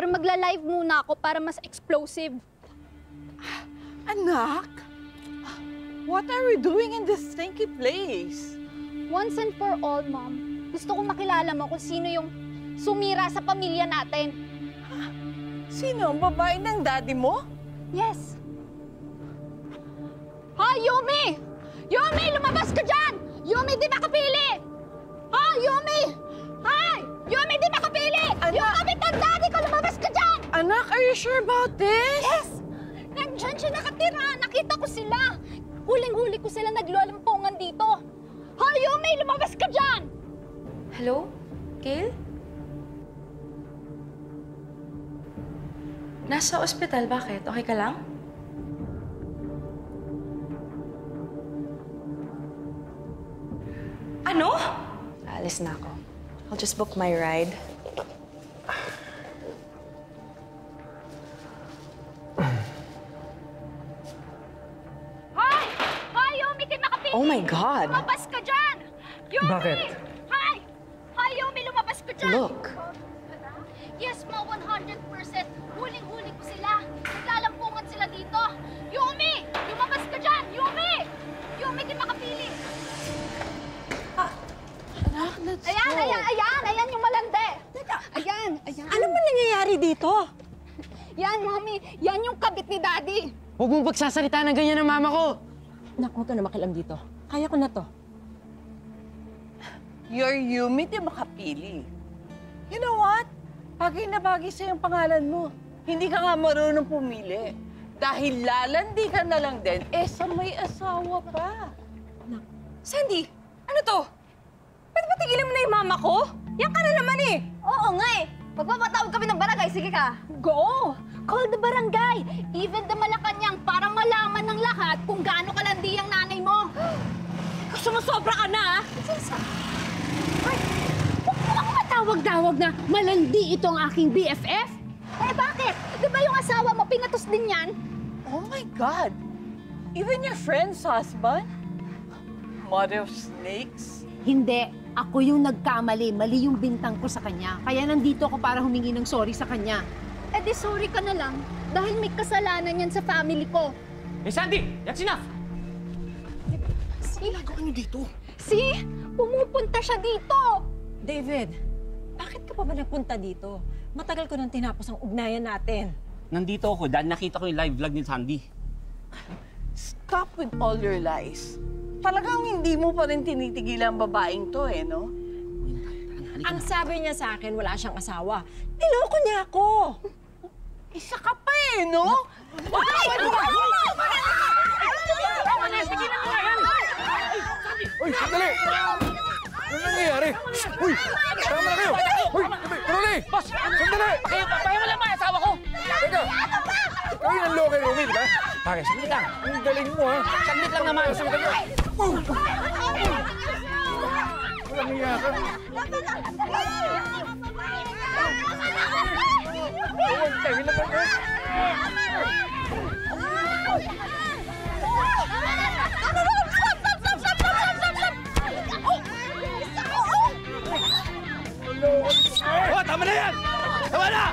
Pero magla-live muna ako para mas explosive. Anak? What are we doing in this stinky place? Once and for all, Mom. Gusto kong makilala mo kung sino yung sumira sa pamilya natin. Sino ang babae ng daddy mo? Yes. Ha, Yumi! Yumi, lumabas ka dyan! Yumi, di makapili! Ha, Yumi! Hi! Yumi, di makapili! Yung kapit ng daddy ko, lumabas ka dyan! Anak, are you sure about this? Yes! Nandyan siya nakatira. Nakita ko sila. Huling-huli ko sila naglulampungan dito. Ha, Yumi, lumabas ka dyan! Hello? Kale? Nasa ospital, bakit? Okay ka lang? Ano? Alis na ako. I'll just book my ride. Hi! Hi, Yumi, di makapili! Oh my God! Lumabas ka dyan! Yumi! Bakit? Hi! Hi, Yumi, lumabas ka dyan! Look. Yes, ma, 100%. Huling-huli ko sila. Naglalampungan sila dito. Yumi! Lumabas ka dyan! Yumi! Yumi, di makapili! Anak, let's Ayan, go. ayan yung malande. Ayan. Ano ba nangyayari dito? Yan, Mami. Yan yung kabit ni Daddy. Huwag mong pagsasalita ng ganyan ng mama ko! Naku, huwag ka na makialam dito. Kaya ko na to. You're Yumi, di makapili. You know what? Bagay na bagay sa'yo ang pangalan mo. Hindi ka nga marunong pumili. Dahil lalandi ka na lang din, sa may asawa pa. Sandy, ano to? Pwede ba tigilan mo na yung mama ko? Yan ka na naman eh! Oo nga eh. Magpapatawag kami ng barangay. Sige ka. Go! Call the barangay. Even the Malacanang para malaman ng lahat kung gaano kalandi ang nanay mo. Sumusobra ka na, ah! Ay, huwag mo lang matawag-dawag na malandi ito ang aking BFF. Eh bakit? Di ba yung asawa mo pinatos din yan? Oh my God! Even your friend's husband? Mother of snakes? Hindi. Ako yung nagkamali. Mali yung bintang ko sa kanya. Kaya nandito ako para humingi ng sorry sa kanya. Eh di sorry ka na lang. Dahil may kasalanan yan sa family ko. Eh, Sandy! That's enough! Ginagawa niyo dito? See? Pumupunta siya dito. David, bakit ka pa ba nagpunta dito? Matagal ko nang tinapos ang ugnayan natin. Nandito ako dahil nakita ko yung live vlog ni Sandy. Stop with all your lies. Talagang hindi mo pa rin tinitigilan ang babaeng to, no? Ang sabi niya sa akin, wala siyang asawa. Niloko niya ako. Isa ka pa, no? Uy, sandali! Ano nangyayari? Uy! Tama na kayo! Uy! Sandali! Boss! Sandali! Kaya wala ba asawa ko? Teka! Ikaw yung nanloko kay Rumi, di ba? Bakit? Saglit lang. Ang galing mo, ha? Saglit lang naman. Walang hiya ka. Huwag kayo naman, ha? Oh, tama na yan! Tama na!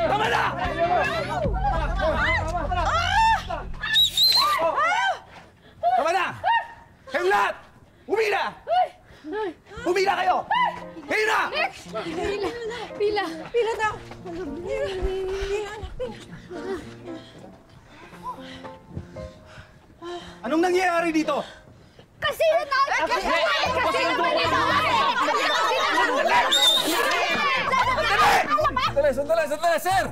Tama na! Tama na! Kayong lahat! Umila! Umila kayo! Kayo na! Pila daw. Pila. Anong nangyayari dito? Kasi yun na! Kasi Sandali, sir!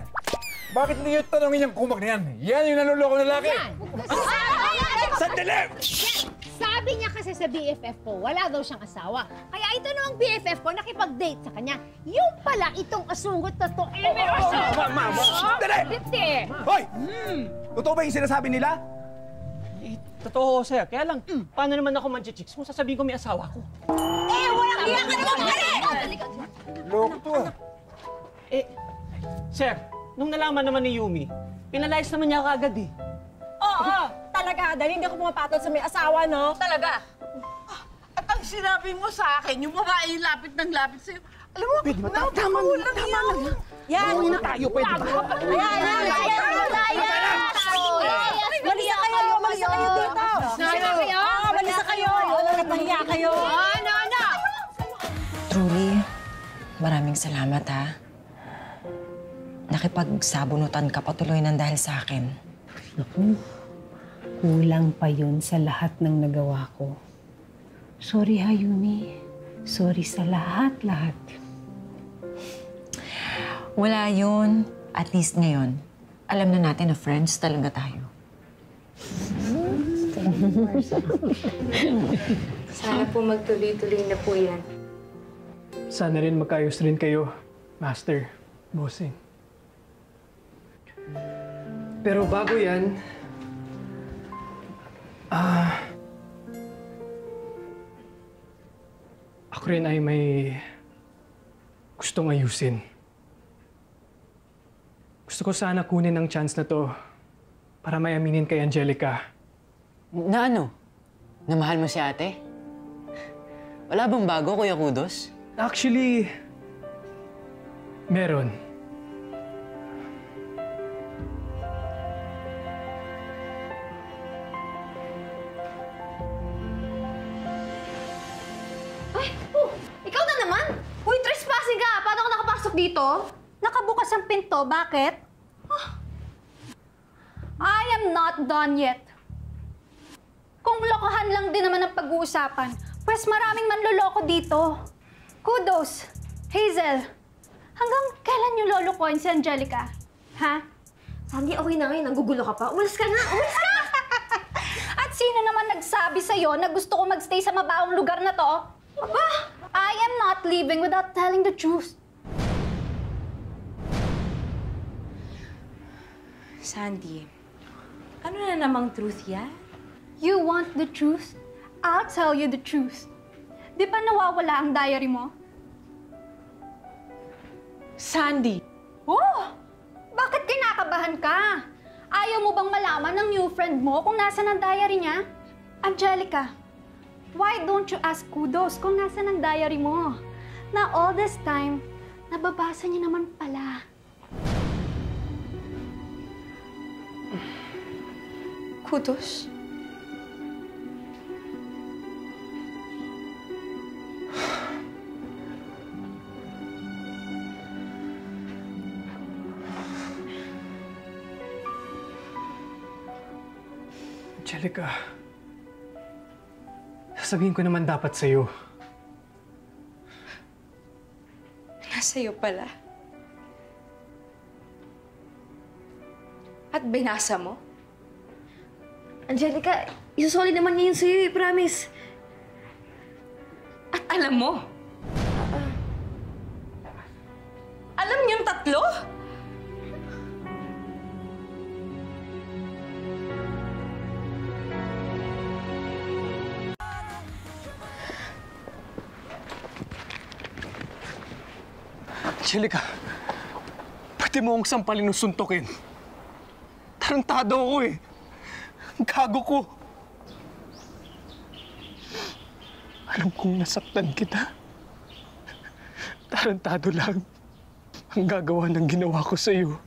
Bakit hindi nyo tanongin yung kumak na yan? Yan yung nanuloko ng lalaki! Sandali! Sabi niya kasi sa BFF ko, wala daw siyang asawa. Kaya ito namang BFF ko nakipag-date sa kanya. Yung pala itong asungot na to, eh, may asawa. Sandali! Hoy! Totoo ba yung sinasabi nila? Eh, totoo, sir. Kaya lang, paano naman ako manchichicks kung sasabihin ko may asawa ko? Loko to, ah. Eh, sir, nung nalaman naman ni Yumi, pinalayas naman niya agad eh. Oo, talaga. Dahil hindi ako pumapatol sa may asawa, no? Talaga? At ang sinabi mo sa akin, yung babae lapit ng lapit sa'yo, alam mo, Pwede ba? Tama napakawalang lang. yan. Yan! Uwi na tayo, pwede ba? Malisa kayo! Malisa kayo dito! Malisa kayo! Nagpahiya kayo! Truly, maraming salamat ha. Nakipagsabunutan ka patuloy ng dahil sa akin. Naku, kulang pa yun sa lahat ng nagawa ko. Sorry ha, Yumi. Sorry sa lahat-lahat. Wala yun. At least ngayon, alam na natin na friends talaga tayo. Sana po magtuloy-tuloy na po yan. Sana rin magkaayos rin kayo, Master, Bossing. Pero bago yan, ako rin ay may gustong ayusin. Gusto ko sana kunin ang chance na to para may aminin kay Angelica. Na ano? Na mahal mo si ate? Wala bang bago, Kuya Kudos? Actually, meron. Ikaw na naman! Uy, trespassing ka! Paano ka nakapasok dito? Nakabukas ang pinto. Bakit? I am not done yet. Kung lokohan lang din naman ang pag-uusapan, pues maraming manloloko dito. Kudos! Hazel! Hanggang kailan niyo lolokohin si Angelica? Ha? Sandy, okay na ngayon. Nagugulo ka pa. Umalis ka na! Umalis ka! At sino naman nagsabi sa'yo na gusto ko magstay sa mabaong lugar na to? Aba! I am not leaving without telling the truth. Sandy, ano na namang truth yan? You want the truth? I'll tell you the truth. Di ba nawawala ang diary mo? Sandy! Oh! Bakit kinakabahan ka? Ayaw mo bang malaman ng new friend mo kung nasan ang diary niya? Angelica, why don't you ask Kudos kung nasan ang diary mo? Na all this time, nababasa niya naman pala. Kudos? Angelica, sasabihin ko naman dapat sa'yo. Nasa'yo pala. At binasa mo? Angelica, isusolid naman niya yun sa'yo, promise. At alam mo? Alam niyong tatlo? Angelica, pwede mo akong sampalin ng suntukin. Tarantado ako eh. Ang gago ko. Alam kong nasaktan kita. Tarantado lang ang gagawa ng ginawa ko sa'yo.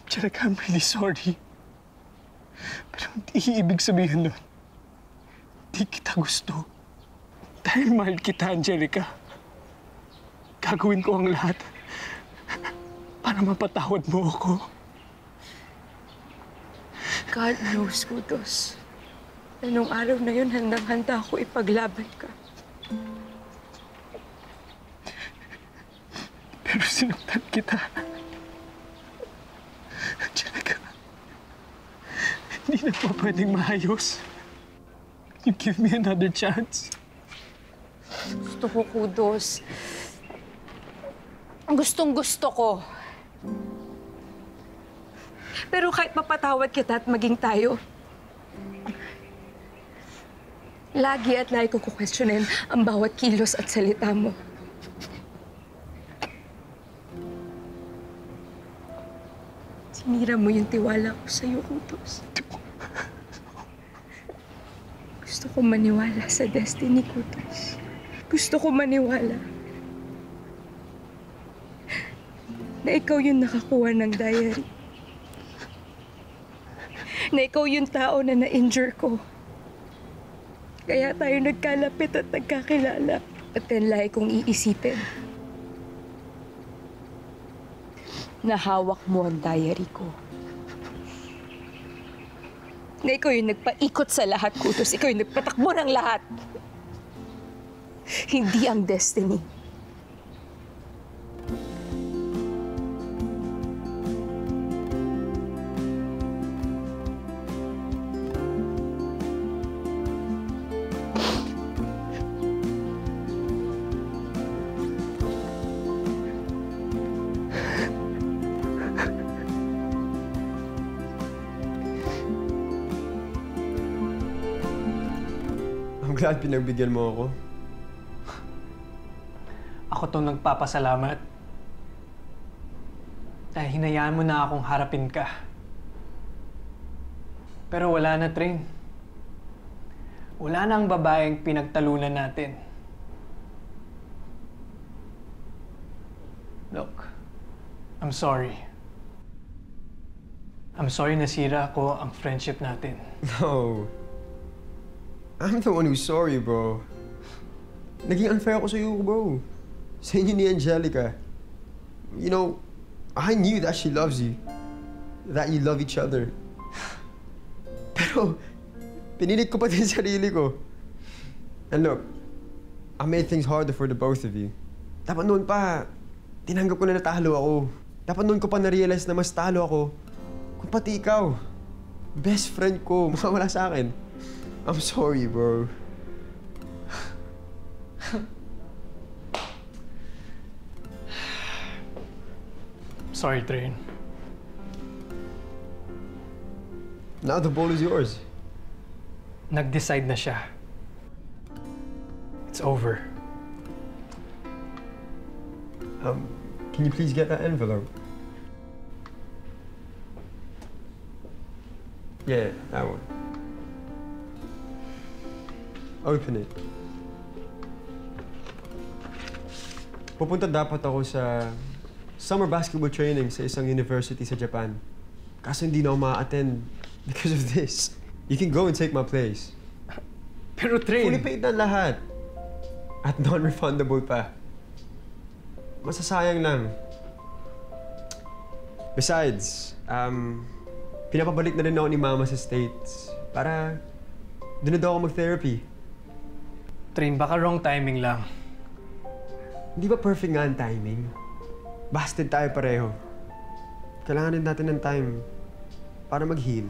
Angelica, I'm really sorry. Pero hindi ibig sabihin nun. Di kita gusto. Dahil mahal kita, Angelica. Gagawin ko ang lahat para mapatawad mo ako. God knows, Kudos. Na nung araw na yun, handang-handa ako ipaglaban ka. Pero sinaktan kita. Angelica, hindi na pa pwedeng maayos. You give me another chance. Gusto ko, Kudos. Gustong-gusto ko. Pero kahit mapatawad kita at maging tayo, lagi at lagi ko kukwestiyonin ang bawat kilos at salita mo. Sinira mo yung tiwala ko sa'yo, Kudos. Gusto ko maniwala sa destiny, Kudos. Gusto ko maniwala na na ikaw yung nakakuha ng diary. Na ikaw yung tao na na-injure ko. Kaya tayo nagkalapit at nagkakilala. At then lahi kong iisipin na hawak mo ang diary ko. Na ikaw yung nagpaikot sa lahat, Kudos. Ikaw yung nagpatakbo ng lahat. Hindi ang destiny. I'm glad pinagbigyan mo ako. Ako tong nagpapasalamat. Dahil hinayaan mo na akong harapin ka. Pero wala na, Trin. Wala na ang babaeng pinagtalunan natin. Look, I'm sorry. I'm sorry nasira ko ang friendship natin. No. I'm the one who's sorry, bro. Naging unfair ako sa'yo, bro. Sa inyo ni Angelica. You know, I knew that she loves you. That you love each other. Pero, pinilit ko pa din sarili ko. And look, I made things harder for the both of you. Dapat noon pa, tinanggap ko na natalo ako. Dapat noon ko pa na-realize na mas talo ako. Kung pati ikaw, best friend ko, mawala sa akin. I'm sorry, bro. Sorry, Trin. Now the ball is yours. Nag-decide na siya. It's over. Can you please get that envelope? Yeah, that one. Open it. Pupunta dapat ako sa summer basketball training sa isang university sa Japan. Kaso hindi na ako ma-attend because of this. You can go and take my place. Pero Trin... Fully paid na lahat. At non-refundable pa. Masasayang lang. Besides, pinapabalik na rin ako ni Mama sa States para doon na daw ako mag-therapy. Trin, baka wrong timing lang. Hindi ba perfect nga ang timing? Busted tayo pareho. Kailangan din natin ng time para mag-heal.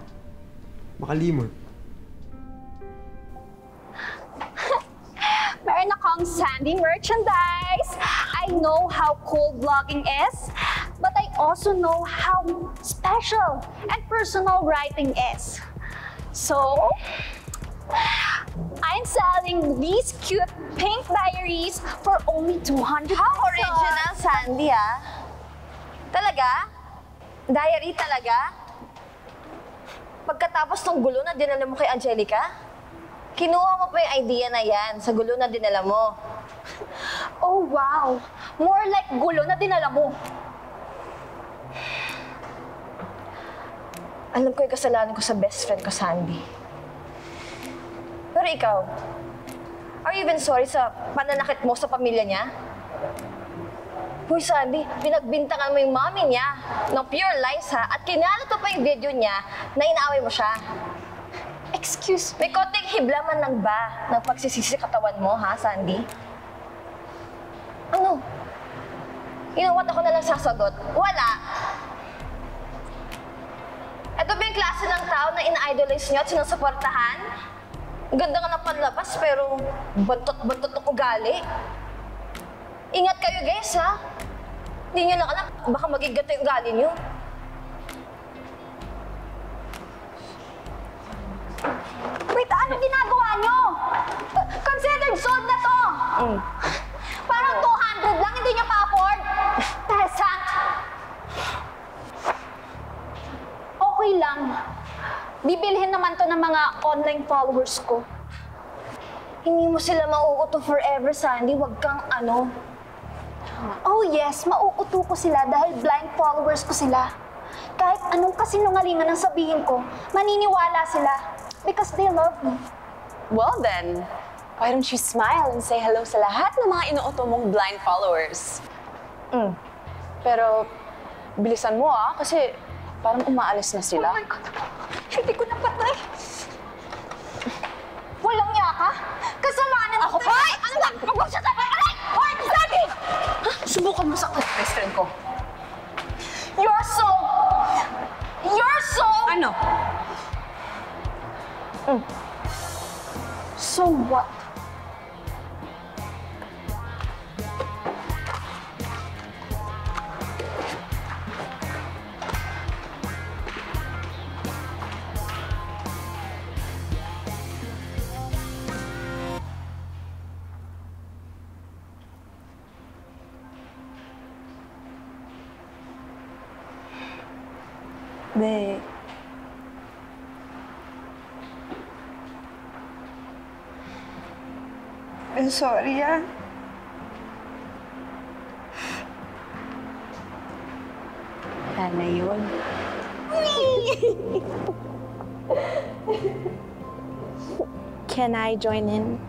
Makalimot. Meron akong Sandy merchandise. I know how cool vlogging is, but I also know how special and personal writing is. So, I'm selling these cute pink diaries for only 200 pesos. How original, Sandy, ah? Talaga? Diary talaga? Pagkatapos ng gulo na dinala mo kay Angelica, kinuha mo pa yung idea na yan sa gulo na dinala mo. Oh, wow! More like gulo na dinala mo. Alam ko yung kasalanan ko sa best friend ko, Sandy. Pero ikaw, are you even sorry sa pananakit mo sa pamilya niya? Uy, Sandy, pinagbintangan mo yung mami niya ng pure lies, ha? At kinalat mo pa yung video niya na inaaway mo siya. Excuse me? May konting hiblaman lang ba ng pagsisisi katawan mo, ha, Sandy? Ano? You know what? Ako na lang sasagot. Wala. Ito ba yung klase ng tao na ina-idolize niyo at sinusuportahan? Ganda nga ng panlabas, pero bantot-bantot ng ugali. Ingat kayo, guys, ha? Hindi nyo lang alam, baka maging gato yung ugali nyo. Wait, anong ginagawa nyo? Considered sold na to! Parang 200 lang, hindi nyo pa-afford? Tessa! Okay lang. Bibilhin naman to ng mga online followers ko. Hindi mo sila mauuto forever, Sandy. Huwag kang ano. Oh yes, mauuto ko sila dahil blind followers ko sila. Kahit anong kasinungalingan ang sabihin ko, maniniwala sila because they love me. Well then, why don't you smile and say hello sa lahat ng mga inuuto mong blind followers? Pero, bilisan mo kasi parang umaalis na sila. Oh my God! Hindi ko napatay! Walang niya ka? Kasamanan ako! Hoy! Ano ba? Pagod siya sa aray! Hoy! Sabi! Subukan mo sa best friend ko. You're so... Ano? So what? Be. I'm sorry, ah. Sana yun. Can I join in?